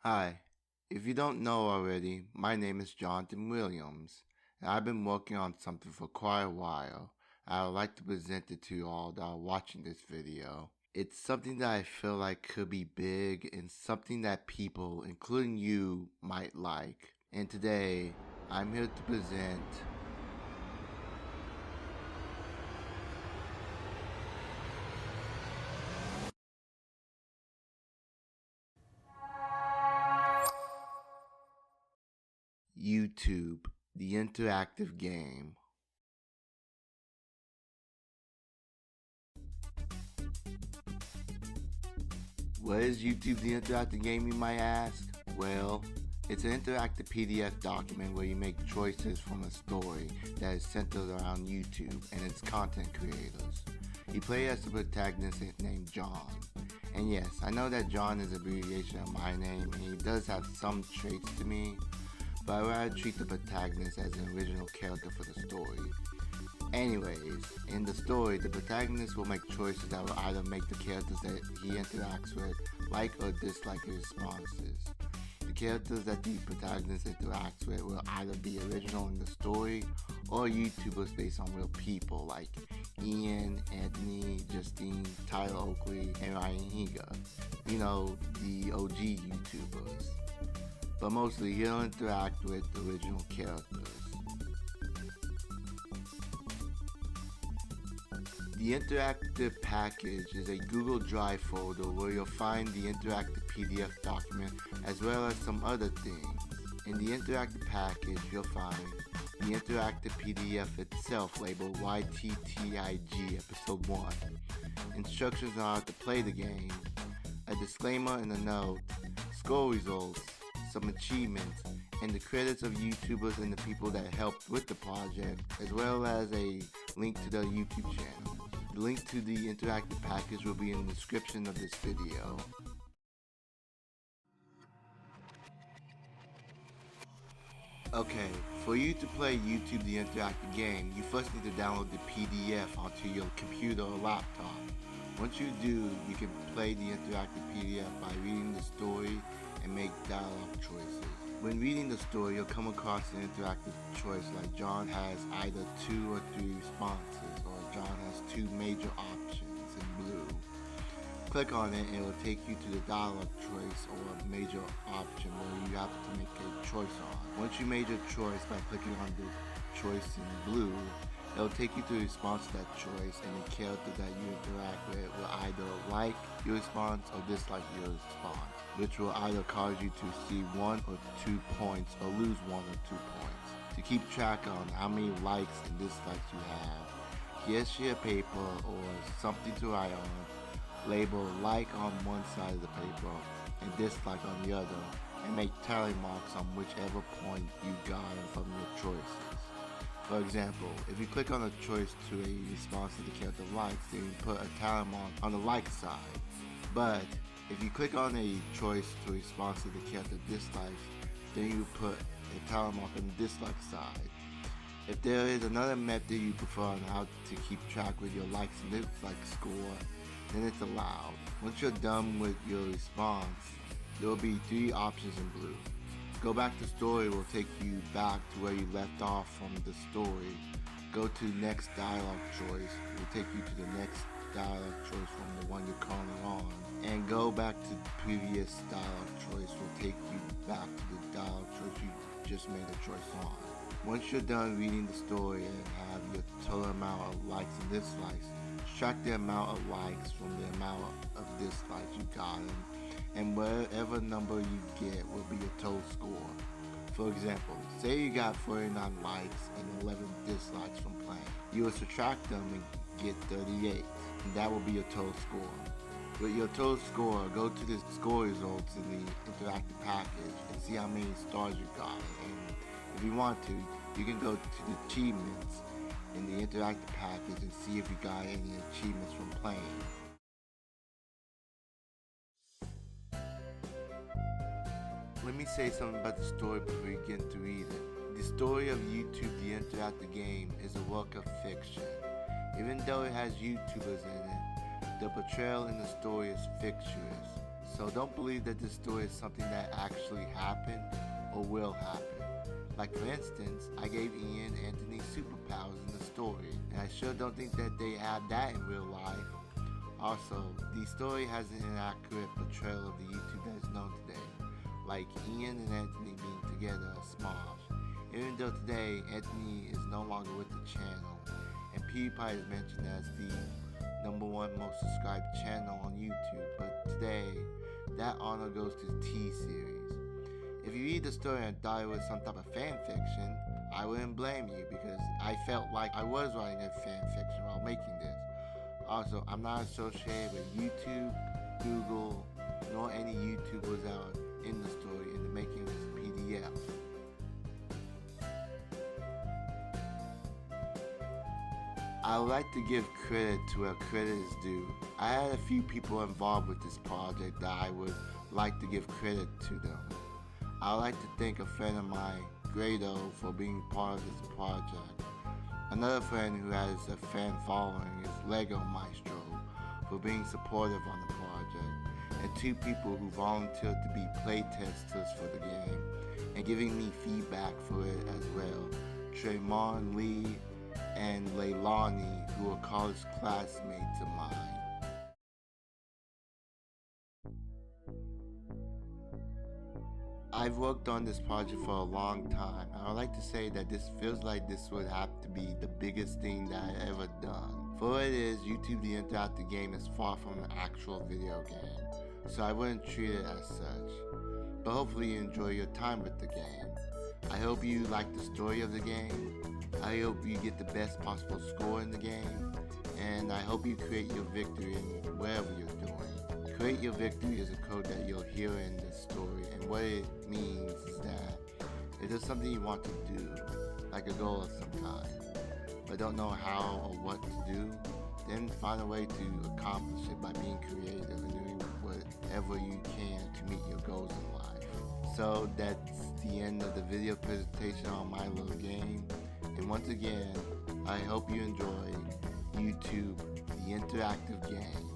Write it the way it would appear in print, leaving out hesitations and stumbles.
Hi, if you don't know already, my name is Jonathan Williams, and I've been working on something for quite a while. I would like to present it to you all that are watching this video. It's something that I feel like could be big and something that people, including you, might like. And today, I'm here to present YouTube, the interactive game. What is YouTube the interactive game, you might ask? Well, it's an interactive PDF document where you make choices from a story that is centered around YouTube and its content creators. You play as the protagonist named John. And yes, I know that John is an abbreviation of my name and he does have some traits to me, but I rather treat the protagonist as an original character for the story. Anyways, in the story, the protagonist will make choices that will either make the characters that he interacts with like or dislike his responses. The characters that the protagonist interacts with will either be original in the story or YouTubers based on real people like Ian, Anthony, Justine, Tyler Oakley, and Ryan Higa. You know, the OG YouTubers. But mostly he'll interact with original characters. The interactive package is a Google Drive folder where you'll find the interactive PDF document as well as some other things. In the interactive package, you'll find the interactive PDF itself labeled YTTIG Episode 1, instructions on how to play the game, a disclaimer and a note, score results, some achievements, and the credits of YouTubers and the people that helped with the project, as well as a link to their YouTube channel. The link to the interactive package will be in the description of this video. Okay, for you to play YouTube the interactive game, you first need to download the PDF onto your computer or laptop. Once you do, you can play the interactive PDF by reading the story and make dialogue choices. When reading the story, you'll come across an interactive choice like John has either 2 or 3 responses, or John has 2 major options in blue. Click on it and it will take you to the dialogue choice or major option where you have to make a choice on. Once you made your choice by clicking on the choice in blue, it will take you to the response to that choice, and the character that you interact with will either like your response or dislike your response, which will either cause you to see 1 or 2 points or lose 1 or 2 points. To keep track on how many likes and dislikes you have, here's your paper or something to write on, label like on one side of the paper and dislike on the other, and make tally marks on whichever point you got from your choices. For example, if you click on a choice to a response that the character likes, then you put a tally mark on the like side. But if you click on a choice to a response that the character dislikes, then you put a tally mark on the dislike side. If there is another method you prefer on how to keep track with your likes and dislikes score, then it's allowed. Once you're done with your response, there will be 3 options in blue. Go back to story will take you back to where you left off from the story. Go to next dialogue choice will take you to the next dialogue choice from the one you're currently on. And go back to the previous dialogue choice will take you back to the dialogue choice you just made a choice on. Once you're done reading the story and have your total amount of likes and dislikes, subtract the amount of likes from the amount of dislikes you gotten, and whatever number you get will be your total score. For example, say you got 49 likes and 11 dislikes from playing. You will subtract them and get 38, and that will be your total score. With your total score, go to the score results in the interactive package and see how many stars you got. And if you want to, you can go to the achievements in the interactive package and see if you got any achievements from playing. Let me say something about the story before you get to read it. The story of YouTube the interactive game is a work of fiction. Even though it has YouTubers in it, the portrayal in the story is fictitious. So don't believe that this story is something that actually happened or will happen. Like for instance, I gave Ian and Anthony superpowers in the story, and I sure don't think that they have that in real life. Also, the story has an inaccurate portrayal of the YouTube that is known today, like Ian and Anthony being together as Smosh. Even though today Anthony is no longer with the channel, and PewDiePie is mentioned as the #1 most subscribed channel on YouTube, but today that honor goes to the T-Series. If you read the story and thought it was some type of fan fiction, I wouldn't blame you because I felt like I was writing a fan fiction while making this. Also, I'm not associated with YouTube, Google, nor any YouTubers out in the story in the making of this PDF. I would like to give credit to where credit is due. I had a few people involved with this project that I would like to give credit to them. I would like to thank a friend of mine, Grado, for being part of this project. Another friend who has a fan following is Lego Maestro, for being supportive on the project. And 2 people who volunteered to be playtesters for the game and giving me feedback for it as well, Tremon Lee and Leilani, who are college classmates of mine. I've worked on this project for a long time, and I'd like to say that this feels like this would have to be the biggest thing that I've ever done. For what it is, YouTube the Interactive Game is far from an actual video game, so I wouldn't treat it as such. But hopefully you enjoy your time with the game. I hope you like the story of the game. I hope you get the best possible score in the game, and I hope you create your victory in whatever you're doing. Create your victory is a code that you'll hear in this story, and what it means is that if there's something you want to do, like a goal of some kind, but don't know how or what to do, then find a way to accomplish it by being creative and doing whatever you can to meet your goals in life. So that's the end of the video presentation on my little game. And once again, I hope you enjoy YouTube, the Interactive Game.